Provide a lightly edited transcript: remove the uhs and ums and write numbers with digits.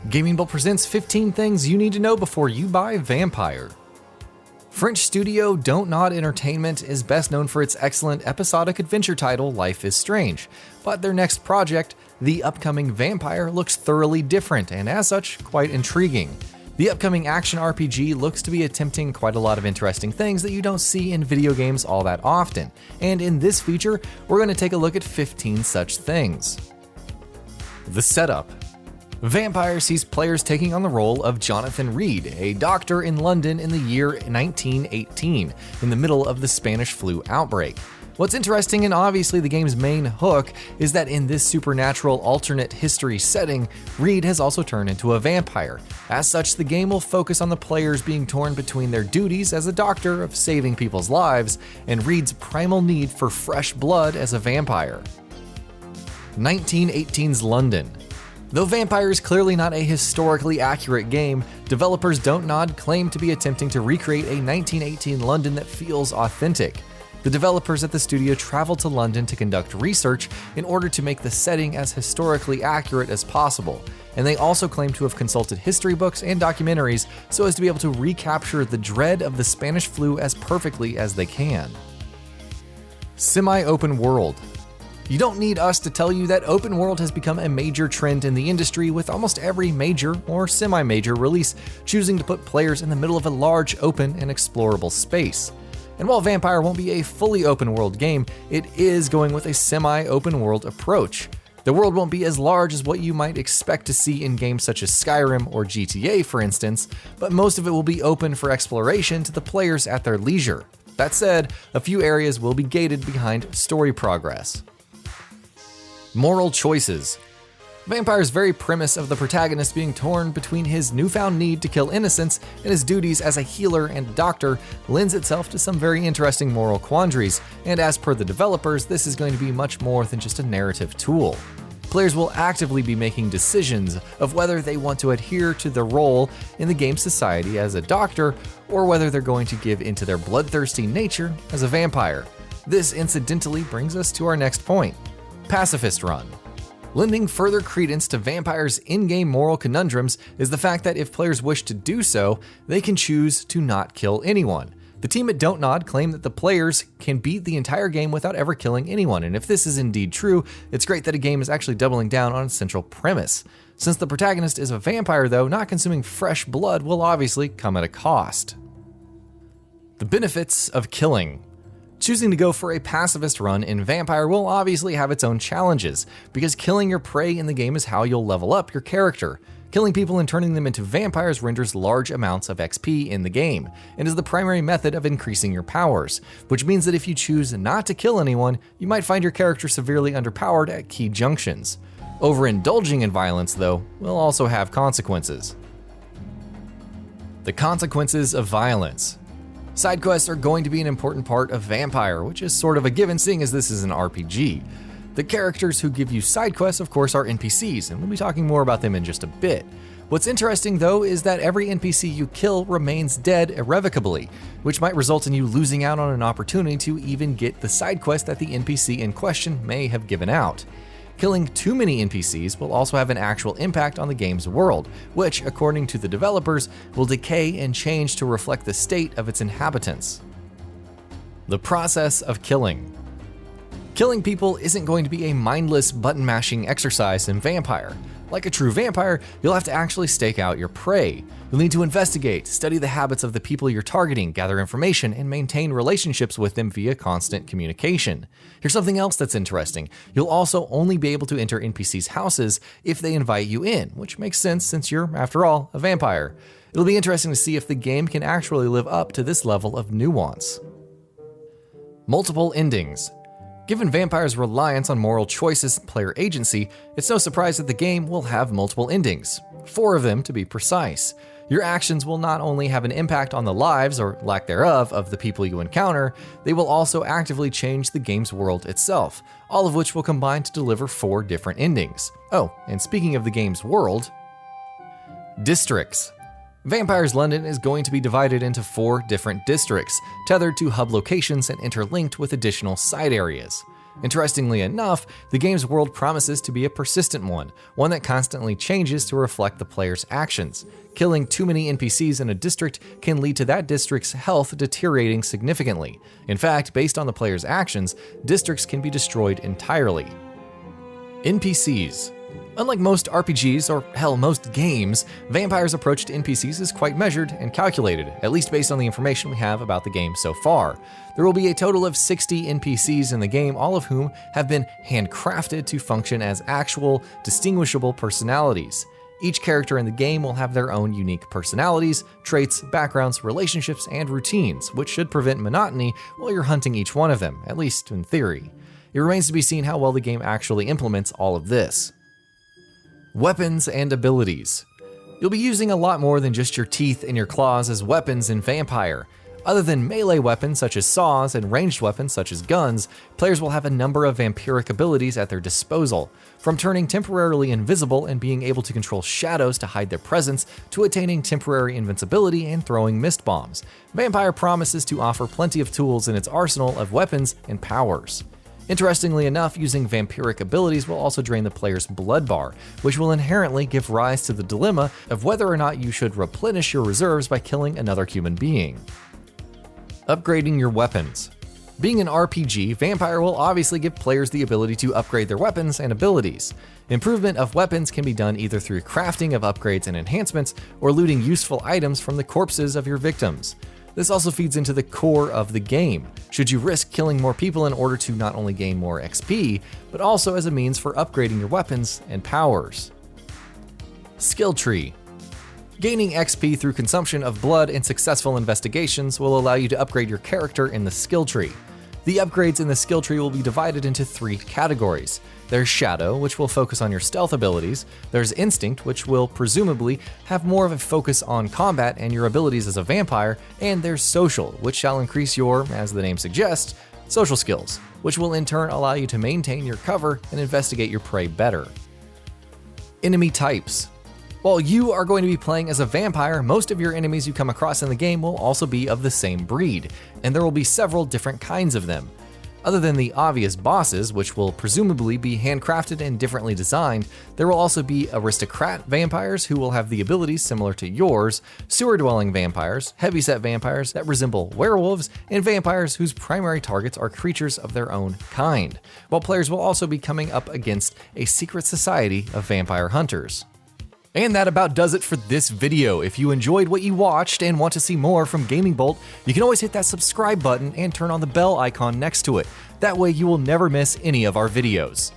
GamingBolt presents 15 things you need to know before you buy Vampyr. French studio Dontnod Entertainment is best known for its excellent episodic adventure title Life is Strange, but their next project, the upcoming Vampyr, looks thoroughly different and as such, quite intriguing. The upcoming action RPG looks to be attempting quite a lot of interesting things that you don't see in video games all that often, and in this feature, we're going to take a look at 15 such things. The setup. Vampyr sees players taking on the role of Jonathan Reed, a doctor in London in the year 1918, in the middle of the Spanish flu outbreak. What's interesting, and obviously the game's main hook, is that in this supernatural alternate history setting, Reed has also turned into a vampire. As such, the game will focus on the players being torn between their duties as a doctor of saving people's lives, and Reed's primal need for fresh blood as a vampire. 1918's London. Though Vampyr is clearly not a historically accurate game, developers Dontnod claim to be attempting to recreate a 1918 London that feels authentic. The developers at the studio traveled to London to conduct research in order to make the setting as historically accurate as possible, and they also claim to have consulted history books and documentaries so as to be able to recapture the dread of the Spanish flu as perfectly as they can. Semi-open world. You don't need us to tell you that open world has become a major trend in the industry, with almost every major or semi-major release choosing to put players in the middle of a large, open, and explorable space. And while Vampyr won't be a fully open world game, it is going with a semi-open world approach. The world won't be as large as what you might expect to see in games such as Skyrim or GTA, for instance, but most of it will be open for exploration to the players at their leisure. That said, a few areas will be gated behind story progress. Moral choices. Vampyr's very premise of the protagonist being torn between his newfound need to kill innocents and his duties as a healer and doctor lends itself to some very interesting moral quandaries, and as per the developers, this is going to be much more than just a narrative tool. Players will actively be making decisions of whether they want to adhere to their role in the game's society as a doctor, or whether they're going to give into their bloodthirsty nature as a vampire. This incidentally brings us to our next point. Pacifist run. Lending further credence to Vampyr's in-game moral conundrums is the fact that if players wish to do so, they can choose to not kill anyone. The team at Dontnod claim that the players can beat the entire game without ever killing anyone, and if this is indeed true, it's great that a game is actually doubling down on its central premise. Since the protagonist is a vampire though, not consuming fresh blood will obviously come at a cost. The benefits of killing. Choosing to go for a pacifist run in Vampyr will obviously have its own challenges, because killing your prey in the game is how you'll level up your character. Killing people and turning them into vampires renders large amounts of XP in the game, and is the primary method of increasing your powers, which means that if you choose not to kill anyone, you might find your character severely underpowered at key junctions. Overindulging in violence, though, will also have consequences. The consequences of violence. Side quests are going to be an important part of Vampyr, which is sort of a given seeing as this is an RPG. The characters who give you side quests, of course, are NPCs, and we'll be talking more about them in just a bit. What's interesting though is that every NPC you kill remains dead irrevocably, which might result in you losing out on an opportunity to even get the side quest that the NPC in question may have given out. Killing too many NPCs will also have an actual impact on the game's world, which, according to the developers, will decay and change to reflect the state of its inhabitants. The process of killing. Killing people isn't going to be a mindless button-mashing exercise in Vampyr. Like a true vampire, you'll have to actually stake out your prey. You'll need to investigate, study the habits of the people you're targeting, gather information, and maintain relationships with them via constant communication. Here's something else that's interesting. You'll also only be able to enter NPCs' houses if they invite you in, which makes sense since you're, after all, a vampire. It'll be interesting to see if the game can actually live up to this level of nuance. Multiple endings. Given Vampyr's reliance on moral choices and player agency, it's no surprise that the game will have multiple endings. 4 of them to be precise. Your actions will not only have an impact on the lives, or lack thereof, of the people you encounter, they will also actively change the game's world itself, all of which will combine to deliver 4 different endings. Oh, and speaking of the game's world, districts. Vampyr's London is going to be divided into 4 different districts, tethered to hub locations and interlinked with additional side areas. Interestingly enough, the game's world promises to be a persistent one that constantly changes to reflect the player's actions. Killing too many NPCs in a district can lead to that district's health deteriorating significantly. In fact, based on the player's actions, districts can be destroyed entirely. NPCs. Unlike most RPGs, or hell, most games, Vampyr's approach to NPCs is quite measured and calculated, at least based on the information we have about the game so far. There will be a total of 60 NPCs in the game, all of whom have been handcrafted to function as actual, distinguishable personalities. Each character in the game will have their own unique personalities, traits, backgrounds, relationships, and routines, which should prevent monotony while you're hunting each one of them, at least in theory. It remains to be seen how well the game actually implements all of this. Weapons and abilities. You'll be using a lot more than just your teeth and your claws as weapons in Vampyr. Other than melee weapons such as saws and ranged weapons such as guns, players will have a number of vampiric abilities at their disposal, from turning temporarily invisible and being able to control shadows to hide their presence, to attaining temporary invincibility and throwing mist bombs. Vampyr promises to offer plenty of tools in its arsenal of weapons and powers. Interestingly enough, using vampiric abilities will also drain the player's blood bar, which will inherently give rise to the dilemma of whether or not you should replenish your reserves by killing another human being. Upgrading your weapons. Being an RPG, Vampyr will obviously give players the ability to upgrade their weapons and abilities. Improvement of weapons can be done either through crafting of upgrades and enhancements, or looting useful items from the corpses of your victims. This also feeds into the core of the game. Should you risk killing more people in order to not only gain more XP, but also as a means for upgrading your weapons and powers. Skill tree. Gaining XP through consumption of blood and successful investigations will allow you to upgrade your character in the skill tree. The upgrades in the skill tree will be divided into 3 categories. There's Shadow, which will focus on your stealth abilities. There's Instinct, which will presumably have more of a focus on combat and your abilities as a vampire. And there's Social, which shall increase your, as the name suggests, social skills, which will in turn allow you to maintain your cover and investigate your prey better. Enemy types. While you are going to be playing as a vampire, most of your enemies you come across in the game will also be of the same breed, and there will be several different kinds of them. Other than the obvious bosses, which will presumably be handcrafted and differently designed, there will also be aristocrat vampires who will have the abilities similar to yours, sewer-dwelling vampires, heavyset vampires that resemble werewolves, and vampires whose primary targets are creatures of their own kind, while players will also be coming up against a secret society of vampire hunters. And that about does it for this video. If you enjoyed what you watched and want to see more from GamingBolt, you can always hit that subscribe button and turn on the bell icon next to it. That way you will never miss any of our videos.